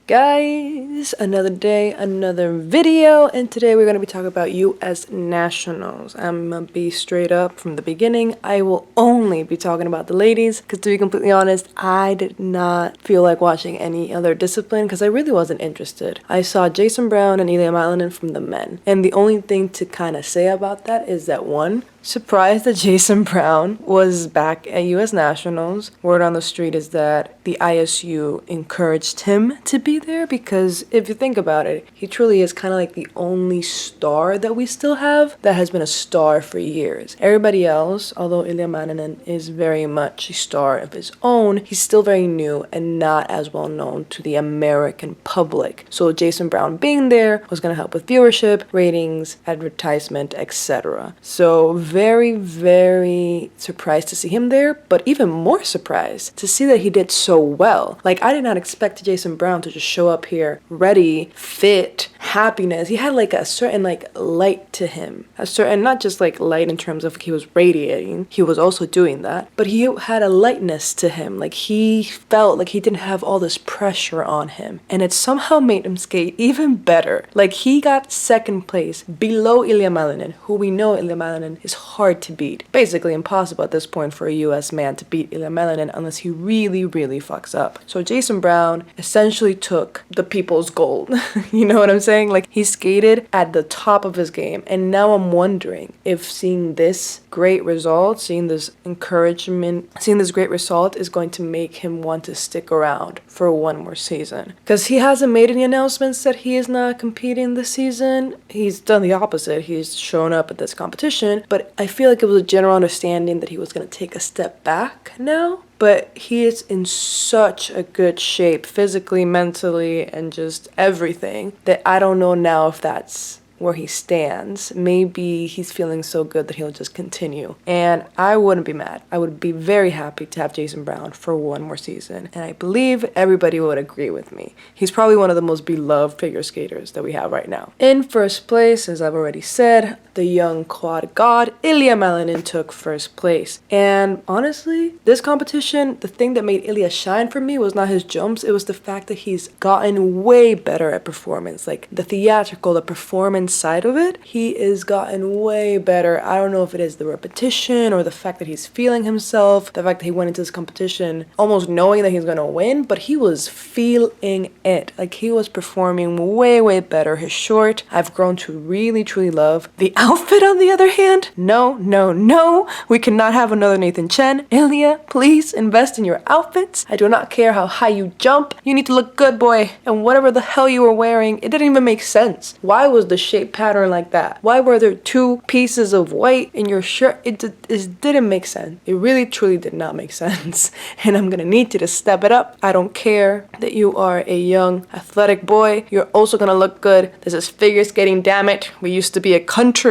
guys, another day, another video, and today we're going to be talking about US nationals. I'm gonna be straight up from the beginning. I will only be talking about the ladies because, to be completely honest, I did not feel like watching any other discipline because I really wasn't interested. I saw Jason Brown and Ilya Malinin from the men, and the only thing to kind of say about that is that one, surprised that Jason Brown was back at US Nationals. Word on the street is that the ISU encouraged him to be there because if you think about it, he truly is kind of like the only star that we still have that has been a star for years. Everybody else, although Ilya Malinin is very much a star of his own, he's still very new and not as well known to the American public. So Jason Brown being there was going to help with viewership, ratings, advertisement, etc. So very, very surprised to see him there, but even more surprised to see that he did so well. Like, I did not expect Jason Brown to just show up here ready, fit, happiness. He had like a certain like light to him, a certain, not just like light in terms of he was radiating, he was also doing that, but he had a lightness to him. Like, he felt like he didn't have all this pressure on him, and it somehow made him skate even better. Like, he got second place below Ilya Malinin, who we know Ilya Malinin is hard to beat. Basically impossible at this point for a US man to beat Ilya Malinin unless he really, really fucks up. So Jason Brown essentially took the people's gold. You know what I'm saying? Like, he skated at the top of his game, and now I'm wondering if seeing this great result, seeing this encouragement, seeing this great result is going to make him want to stick around for one more season. Because he hasn't made any announcements that he is not competing this season. He's done the opposite. He's shown up at this competition, but I feel like it was a general understanding that he was going to take a step back now. But he is in such a good shape, physically, mentally, and just everything, that I don't know now if that's where he stands. Maybe he's feeling so good that he'll just continue. And I wouldn't be mad. I would be very happy to have Jason Brown for one more season. And I believe everybody would agree with me. He's probably one of the most beloved figure skaters that we have right now. In first place, as I've already said, the young quad god, Ilya Malinin, took first place. And honestly, this competition, the thing that made Ilya shine for me was not his jumps, it was the fact that he's gotten way better at performance. Like, the theatrical, the performance side of it, he is gotten way better. I don't know if it is the repetition or the fact that he's feeling himself, the fact that he went into this competition almost knowing that he's gonna win, but he was feeling it. Like, he was performing way, way better. His short, I've grown to really, truly love. The outfit, on the other hand, no, no, no. We cannot have another Nathan Chen. Ilya, please invest in your outfits. I do not care how high you jump. You need to look good, boy. And whatever the hell you were wearing, it didn't even make sense. Why was the shape pattern like that? Why were there two pieces of white in your shirt? It didn't make sense. It really, truly did not make sense. And I'm gonna need you to step it up. I don't care that you are a young, athletic boy. You're also gonna look good. This is figure skating, damn it. We used to be a country.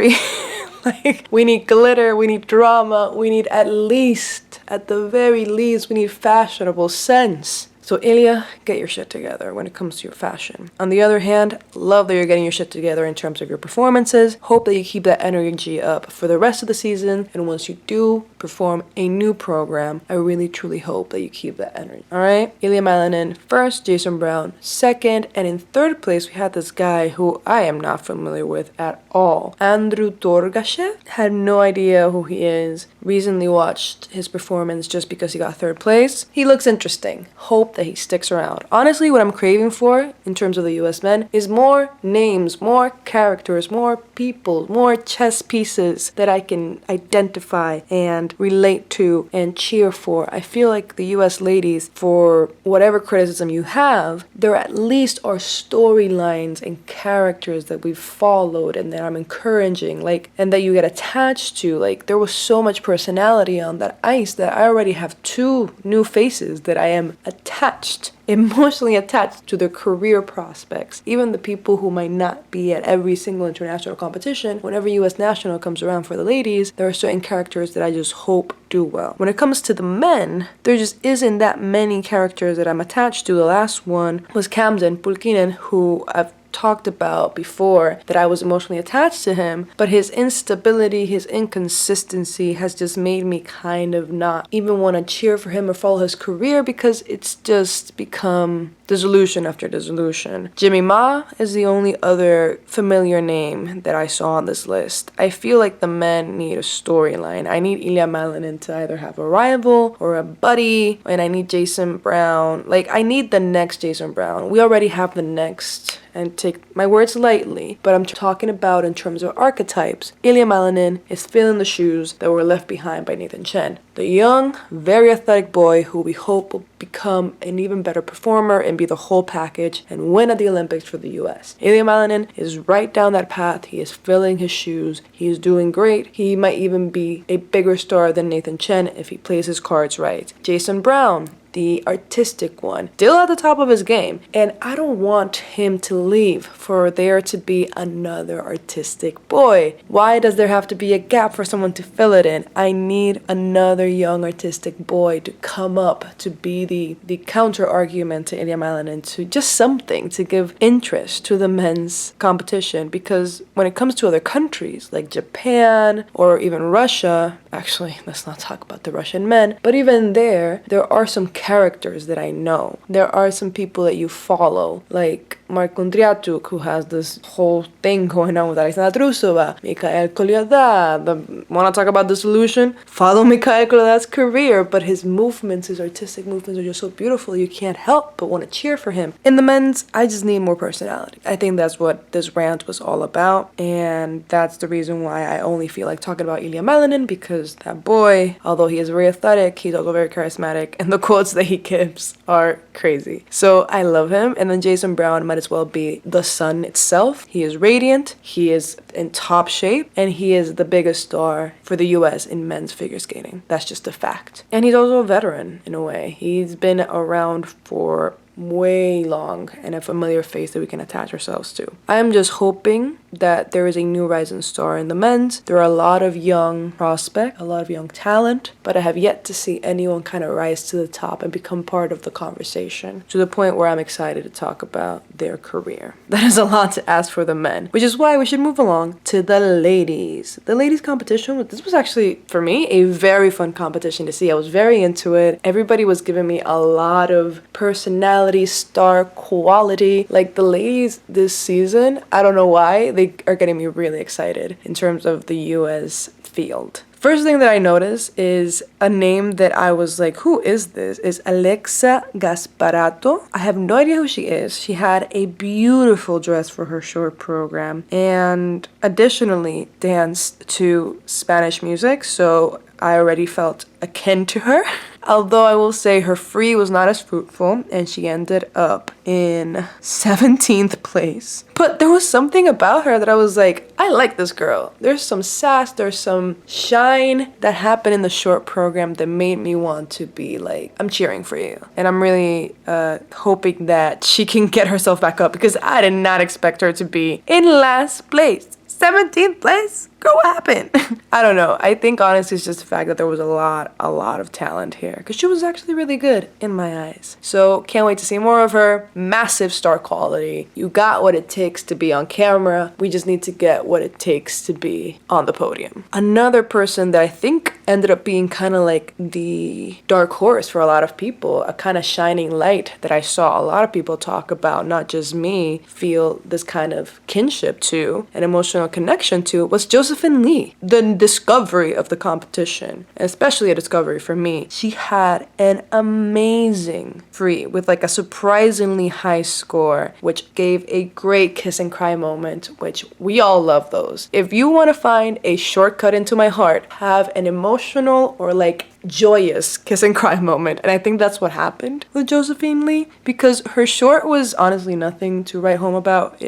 Like, we need glitter, we need drama, we need at the very least, we need fashionable sense. So Ilya, get your shit together when it comes to your fashion. On the other hand, love that you're getting your shit together in terms of your performances. Hope that you keep that energy up for the rest of the season. And once you do perform a new program, I really truly hope that you keep that energy. Alright? Ilya Malinin first, Jason Brown second, and in third place we had this guy who I am not familiar with at all. Andrew Torgashev. Had no idea who he is. Recently watched his performance just because he got third place. He looks interesting. Hope that he sticks around. Honestly, what I'm craving for in terms of the US men is more names, more characters, more people, more chess pieces that I can identify and relate to and cheer for. I feel like the US ladies, for whatever criticism you have, there at least are storylines and characters that we've followed and that I'm encouraging, like, and that you get attached to. Like, there was so much personality on that ice that I already have two new faces that I am attached, emotionally attached to their career prospects. Even the people who might not be at every single international competition, whenever US National comes around for the ladies, there are certain characters that I just hope do well. When it comes to the men, there just isn't that many characters that I'm attached to. The last one was Camden Pulkinen, who I've talked about before that I was emotionally attached to him, but his instability, his inconsistency has just made me kind of not even want to cheer for him or follow his career because it's just become disillusion after disillusion. Jimmy Ma is the only other familiar name that I saw on this list. I feel like the men need a storyline. I need Ilya Malinin to either have a rival or a buddy, and I need Jason Brown. Like, I need the next Jason Brown. We already have the next, and take my words lightly, but I'm talking about in terms of archetypes. Ilya Malinin is filling the shoes that were left behind by Nathan Chen. The young, very athletic boy who we hope will become an even better performer and be the whole package and win at the Olympics for the US. Ilya Malinin is right down that path. He is filling his shoes. He is doing great. He might even be a bigger star than Nathan Chen if he plays his cards right. Jason Brown, the artistic one, still at the top of his game, and I don't want him to leave for there to be another artistic boy. Why does there have to be a gap for someone to fill it in? I need another young artistic boy to come up to be the counter argument to Ilya Malinin, to just something to give interest to the men's competition, because when it comes to other countries like Japan or even Russia, actually let's not talk about the Russian men, but even there are some characters that I know. There are some people that you follow, like Mark Kondriatuk, who has this whole thing going on with Alexandra Trusova, Mikhail Kolyada. Want to talk about dissolution? Follow Mikhail Kolyada's career, but his movements, his artistic movements are just so beautiful, you can't help but want to cheer for him. In the men's, I just need more personality. I think that's what this rant was all about, and that's the reason why I only feel like talking about Ilya Malinin, because that boy, although he is very athletic, he's also very charismatic, and the quotes that he gives are crazy. So I love him. And then Jason Brown might as well be the sun itself. He is radiant, he is in top shape, and he is the biggest star for the US in men's figure skating. That's just a fact. And he's also a veteran in a way. He's been around for way long and a familiar face that we can attach ourselves to. I am just hoping that there is a new rising star in the men's. There are a lot of young prospects, a lot of young talent, but I have yet to see anyone kind of rise to the top and become part of the conversation to the point where I'm excited to talk about their career. That is a lot to ask for the men, which is why we should move along to the ladies. The ladies competition, this was actually, for me, a very fun competition to see. I was very into it. Everybody was giving me a lot of personality, star quality. Like the ladies this season, I don't know why, they are getting me really excited in terms of the US field. First thing that I noticed is a name that I was like, who is this? Is Alexa Gasparato. I have no idea who she is. She had a beautiful dress for her short program and additionally danced to Spanish music, so I already felt akin to her. Although I will say her free was not as fruitful and she ended up in 17th place. But there was something about her that I was like, I like this girl. There's some sass, there's some shine that happened in the short program that made me want to be like, I'm cheering for you. And I'm really hoping that she can get herself back up, because I did not expect her to be in last place. 17th place? Girl, what happened? I don't know. I think honestly it's just the fact that there was a lot of talent here, because she was actually really good in my eyes. So can't wait to see more of her. Massive star quality. You got what it takes to be on camera. We just need to get what it takes to be on the podium. Another person that I think ended up being kind of like the dark horse for a lot of people, a kind of shining light that I saw a lot of people talk about, not just me, feel this kind of kinship to, an emotional connection to, was Josephine Lee, the discovery of the competition, especially a discovery for me. She had an amazing free with like a surprisingly high score, which gave a great kiss and cry moment, which we all love those. If you want to find a shortcut into my heart, have an emotional or like joyous kiss and cry moment, and I think that's what happened with Josephine Lee, because her short was honestly nothing to write home about.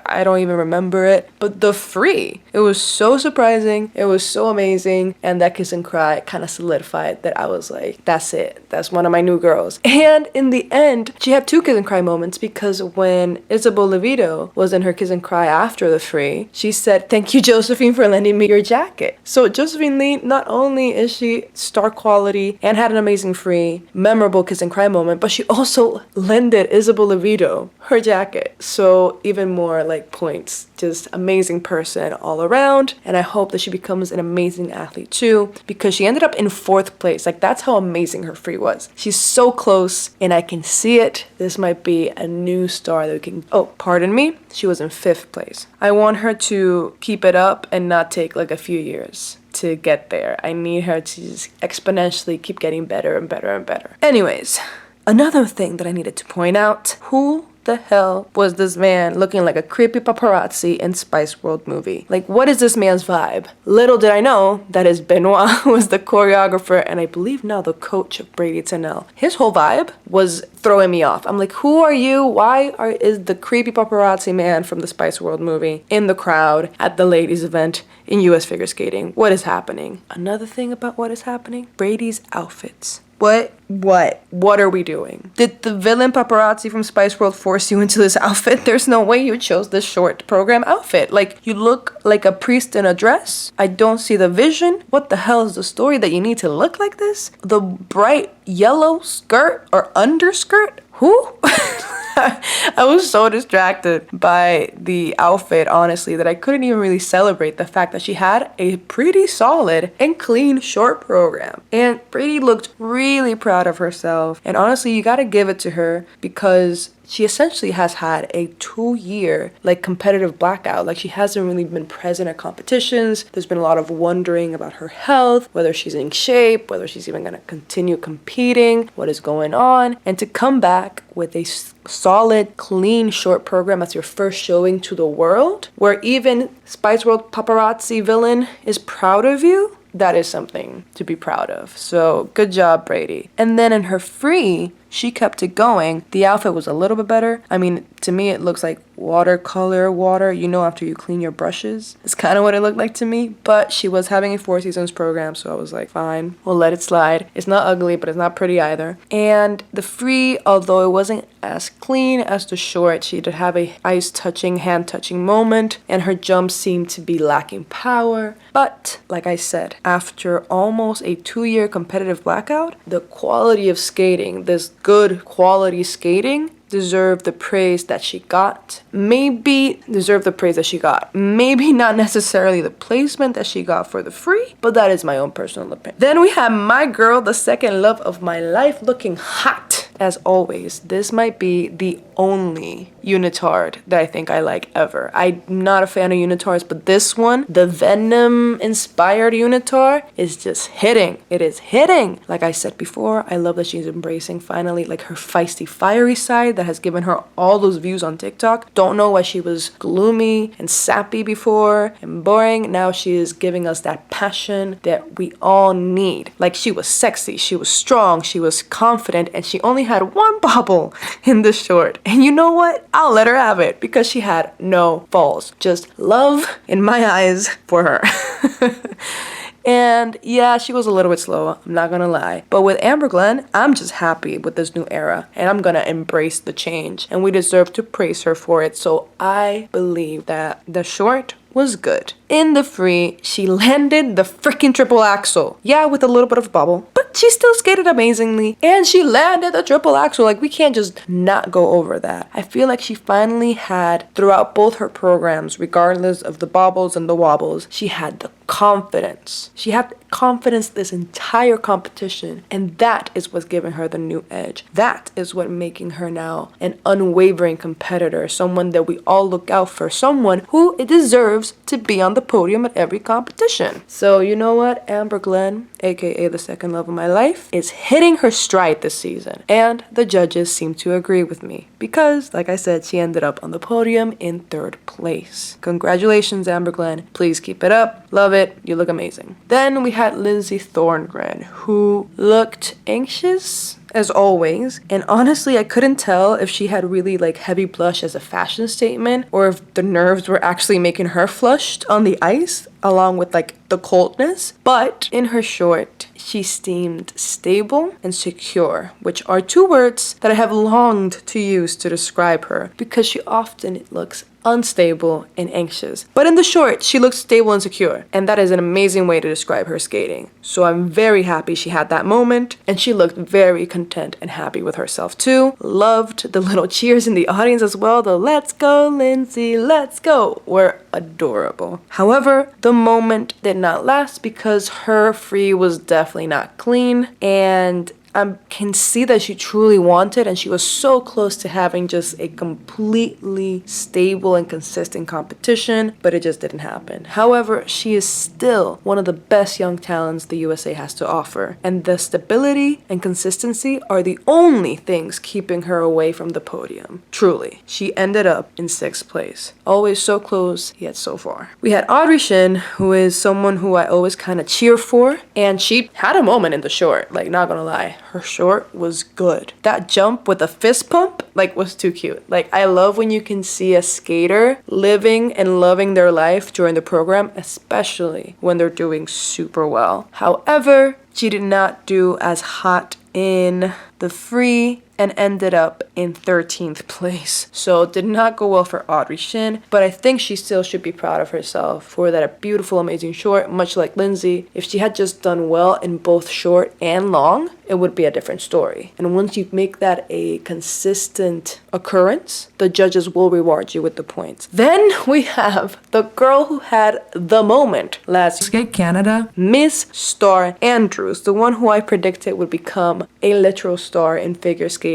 I don't even remember it, but the free, it was so surprising, it was so amazing, and that kiss and cry kind of solidified that I was like, that's it, that's one of my new girls. And in the end, she had two kiss and cry moments, because when Isabeau Levito was in her kiss and cry after the free, she said, "Thank you, Josephine, for lending me your jacket." So Josephine Lee, not only is she star quality and had an amazing free, memorable kiss and cry moment, but she also lended Isabeau Levito her jacket. So even more like points. Just amazing person all around. And I hope that she becomes an amazing athlete too, because she ended up in 4th place. Like, that's how amazing her free was. She's so close and I can see it. This might be a new star that we can, oh, pardon me. She was in 5th place. I want her to keep it up and not take like a few years to get there. I need her to just exponentially keep getting better and better and better. Anyways, another thing that I needed to point out, who the hell was this man looking like a creepy paparazzi in Spice World movie? Like, what is this man's vibe? Little did I know that his Benoit was the choreographer and I believe now the coach of Brady Tennell. His whole vibe was throwing me off. I'm like, who are you? Why is the creepy paparazzi man from the Spice World movie in the crowd at the ladies event in US figure skating? What is happening? Another thing about what is happening, Brady's outfits. What are we doing? Did the villain paparazzi from Spice World force you into this outfit? There's no way you chose this short program outfit. Like, you look like a priest in a dress. I don't see the vision. What the hell is the story that you need to look like this? The bright yellow skirt or underskirt? Who? I was so distracted by the outfit, honestly, that I couldn't even really celebrate the fact that she had a pretty solid and clean short program. And Brady looked really proud of herself. And honestly, you gotta give it to her because she essentially has had a 2-year like competitive blackout. Like, she hasn't really been present at competitions. There's been a lot of wondering about her health, whether she's in shape, whether she's even gonna continue competing, what is going on. And to come back with a solid, clean short program as your first showing to the world, where even Spice World paparazzi villain is proud of you, that is something to be proud of. So good job, Brady. And then in her free, she kept it going. The outfit was a little bit better. I mean, to me, it looks like watercolor water, you know, after you clean your brushes. It's kind of what it looked like to me, but she was having a 4 seasons program, so I was like, fine, we'll let it slide. It's not ugly, but it's not pretty either. And the free, although it wasn't as clean as the short, she did have a ice-touching, hand-touching moment, and her jump seemed to be lacking power. But, like I said, after almost a 2-year competitive blackout, the quality of skating, this good quality skating, deserve the praise that she got. Maybe not necessarily the placement that she got for the free, but that is my own personal opinion. Then we have my girl, the second love of my life, looking hot. As always, this might be the only unitard that I think I like ever. I'm not a fan of unitards, but this one, the Venom inspired unitar, is just hitting. It is hitting. Like I said before, I love that she's embracing finally like her feisty, fiery side that has given her all those views on TikTok. Don't know why she was gloomy and sappy before and boring. Now she is giving us that passion that we all need. Like, she was sexy, she was strong, she was confident, and she only had one bobble in the short. And you know what? I'll let her have it because she had no falls. Just love in my eyes for her. And yeah, she was a little bit slow, I'm not gonna lie. But with Amber Glenn, I'm just happy with this new era and I'm gonna embrace the change. And we deserve to praise her for it. So I believe that the short was good. In the free, she landed the freaking triple axel. Yeah, with a little bit of bobble, but she still skated amazingly. And she landed the triple axel. Like, we can't just not go over that. I feel like she finally had, throughout both her programs, regardless of the bobbles and the wobbles, she had the confidence. She had confidence this entire competition. And that is what's giving her the new edge. That is what making her now an unwavering competitor. Someone that we all look out for. Someone who deserves to be on the podium at every competition. So you know what? Amber Glenn, aka the second love of my life, is hitting her stride this season. And the judges seem to agree with me. Because, like I said, she ended up on the podium in 3rd place. Congratulations, Amber Glenn. Please keep it up. Love it. You look amazing. Then we had Lindsay Thorngren, who looked anxious as always, and honestly I couldn't tell if she had really like heavy blush as a fashion statement or if the nerves were actually making her flushed on the ice along with like the coldness. But in her short, she seemed stable and secure, which are 2 words that I have longed to use to describe her because she often looks unstable, and anxious. But in the short, she looked stable and secure, and that is an amazing way to describe her skating. So I'm very happy she had that moment, and she looked very content and happy with herself too. Loved the little cheers in the audience as well. The "Let's go, Lindsay, let's go" were adorable. However, the moment did not last because her free was definitely not clean, and I can see that she truly wanted, and she was so close to having just a completely stable and consistent competition, but it just didn't happen. However, she is still one of the best young talents the USA has to offer, and the stability and consistency are the only things keeping her away from the podium. Truly, she ended up in 6th place. Always so close, yet so far. We had Audrey Shin, who is someone who I always kind of cheer for, and she had a moment in the short, like, not gonna lie. Her short was good. That jump with a fist pump, like, was too cute. Like, I love when you can see a skater living and loving their life during the program, especially when they're doing super well. However, she did not do as hot in the free and ended up in 13th place. So did not go well for Audrey Shin, but I think she still should be proud of herself for that beautiful, amazing short, much like Lindsay. If she had just done well in both short and long, it would be a different story. And once you make that a consistent occurrence, the judges will reward you with the points. Then we have the girl who had the moment last Skate Canada, Miss Star Andrews, the one who I predicted would become a literal star in figure skating.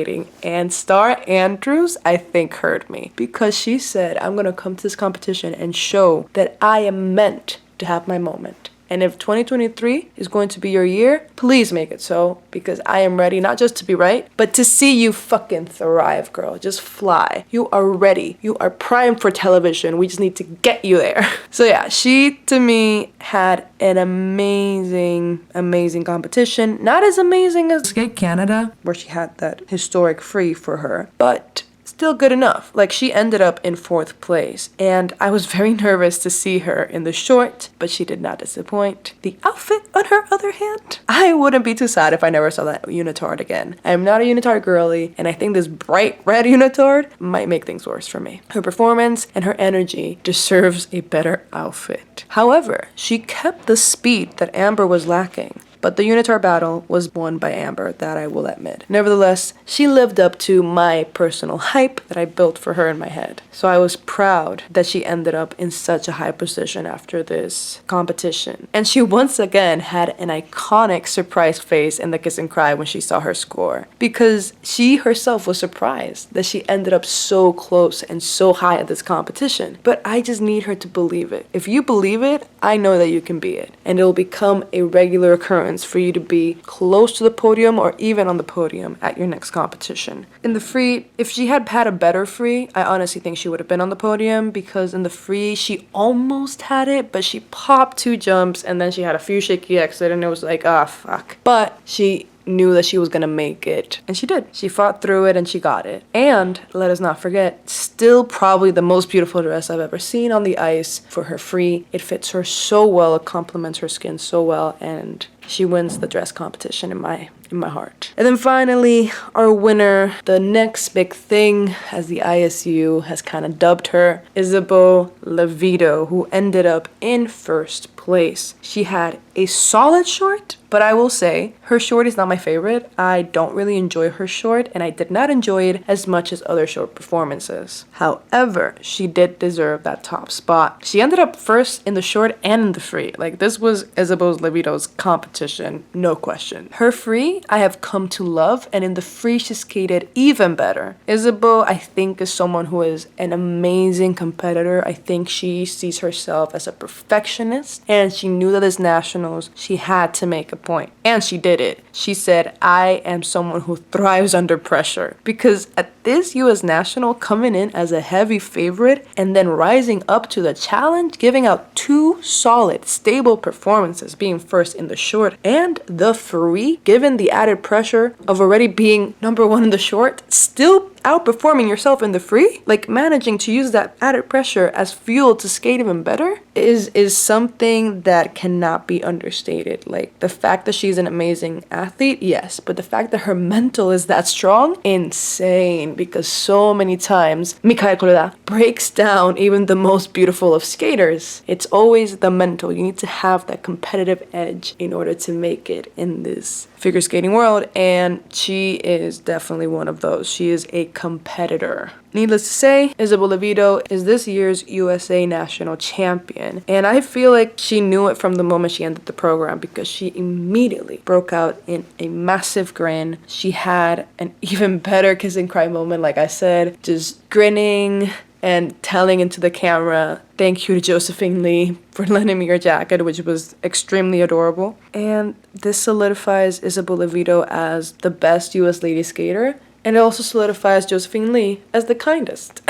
And Star Andrews, I think, heard me because she said, I'm gonna come to this competition and show that I am meant to have my moment. And if 2023 is going to be your year, please make it so, because I am ready not just to be right, but to see you fucking thrive, girl. Just fly. You are ready. You are primed for television. We just need to get you there. So yeah, she, to me, had an amazing, amazing competition. Not as amazing as Skate Canada, where she had that historic free for her, but still good enough. Like, she ended up in 4th place, and I was very nervous to see her in the short, but she did not disappoint. The outfit, on her other hand, I wouldn't be too sad if I never saw that unitard again. I am not a unitard girly, and I think this bright red unitard might make things worse for me. Her performance and her energy deserves a better outfit. However, she kept the speed that Amber was lacking. But the unitard battle was won by Amber, that I will admit. Nevertheless, she lived up to my personal hype that I built for her in my head. So I was proud that she ended up in such a high position after this competition. And she once again had an iconic surprise face in the kiss and cry when she saw her score, because she herself was surprised that she ended up so close and so high at this competition. But I just need her to believe it. If you believe it, I know that you can be it. And it will become a regular occurrence for you to be close to the podium or even on the podium at your next competition. In the free, if she had had a better free, I honestly think she would have been on the podium, because in the free, she almost had it, but she popped 2 jumps and then she had a few shaky exit and it was like, ah, fuck. But she knew that she was gonna make it, and she did. She fought through it and she got it. And let us not forget, still probably the most beautiful dress I've ever seen on the ice for her free. It fits her so well, it complements her skin so well, and she wins the dress competition in my heart. And then finally, our winner, the next big thing, as the ISU has kind of dubbed her, Isabeau Levito, who ended up in 1st place. She had a solid short, but I will say her short is not my favorite. I don't really enjoy her short, and I did not enjoy it as much as other short performances. However, she did deserve that top spot. She ended up 1st in the short and in the free. Like, this was Isabeau Levito's competition, no question. Her free, I have come to love, and in the free she skated even better. Isabeau, I think, is someone who is an amazing competitor. I think she sees herself as a perfectionist, and she knew that this nationals, she had to make a point. And she did it. She said, I am someone who thrives under pressure. Because at this US National, coming in as a heavy favorite and then rising up to the challenge, giving out 2 solid, stable performances, being 1st in the short and the free, given the added pressure of already being number 1 in the short, still outperforming yourself in the free, like managing to use that added pressure as fuel to skate even better is something that cannot be understated. Like the fact that she's an amazing athlete, yes, but the fact that her mental is that strong, insane, because so many times Mikael Koleda breaks down even the most beautiful of skaters. It's always the mental. You need to have that competitive edge in order to make it in this figure skating world, and she is definitely one of those. She is a competitor. Needless to say, Isabeau Levito is this year's USA national champion, and I feel like she knew it from the moment she entered the program because she immediately broke out in a massive grin. She had an even better kiss and cry moment, like I said, just grinning and telling into the camera, "Thank you to Josephine Lee for lending me your jacket," which was extremely adorable. And this solidifies Isabeau Levito as the best US lady skater, and it also solidifies Josephine Lee as the kindest.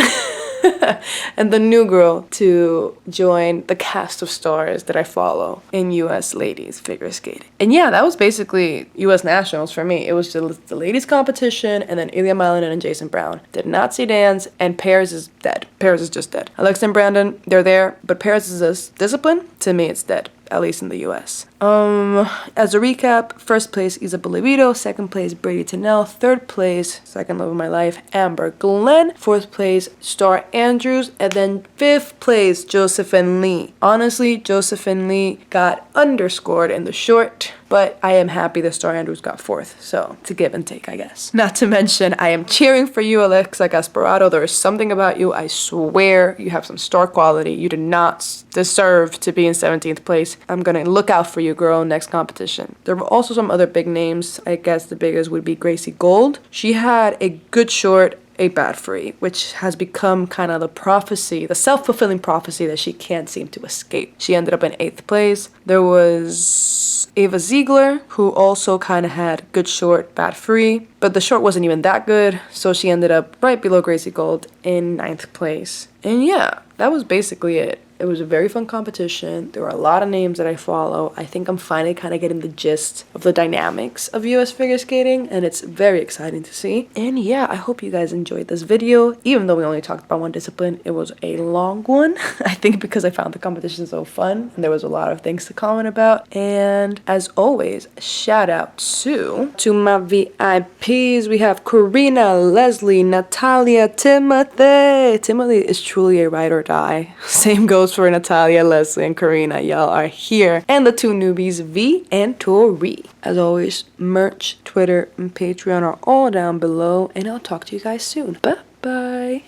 And the new girl to join the cast of stars that I follow in US ladies figure skating. And yeah, that was basically US nationals for me. It was the ladies competition, and then Ilya Malinin and Jason Brown. Did not see Dan's, and Paris is dead. Paris is just dead. Alexa and Brandon, they're there, but Paris is a discipline. To me, it's dead. At least in the US. As a recap, first place Isabeau Levito, second place Brady Tennell, third place, second love of my life, Amber Glenn, fourth place Star Andrews, and then fifth place Josephine Lee. Honestly, Josephine Lee got underscored in the short, but I am happy that Star Andrews got fourth, so it's a give and take, I guess. Not to mention, I am cheering for you, Alexa Gasparado. There is something about you, I swear, you have some star quality. You do not deserve to be in 17th place. I'm gonna look out for you, girl, next competition. There were also some other big names. I guess the biggest would be Gracie Gold. She had a good short, a bad free, which has become kind of the prophecy, the self-fulfilling prophecy that she can't seem to escape. She ended up in 8th place. There was Ava Ziegler, who also kind of had good short, bad free, but the short wasn't even that good, so she ended up right below Gracie Gold in 9th place. And yeah, that was basically it. It was a very fun competition. There were a lot of names that I follow. I think I'm finally kind of getting the gist of the dynamics of US figure skating, and it's very exciting to see. And yeah, I hope you guys enjoyed this video. Even though we only talked about one discipline, it was a long one. I think because I found the competition so fun, and there was a lot of things to comment about. And as always, shout out to my VIPs. We have Karina, Leslie, Natalia, Timothy. Timothy is truly a ride or die. Same goes for Natalia, Leslie, and Karina. Y'all are here. And the two newbies, V and Tori. As always, merch, Twitter, and Patreon are all down below. And I'll talk to you guys soon. Bye-bye.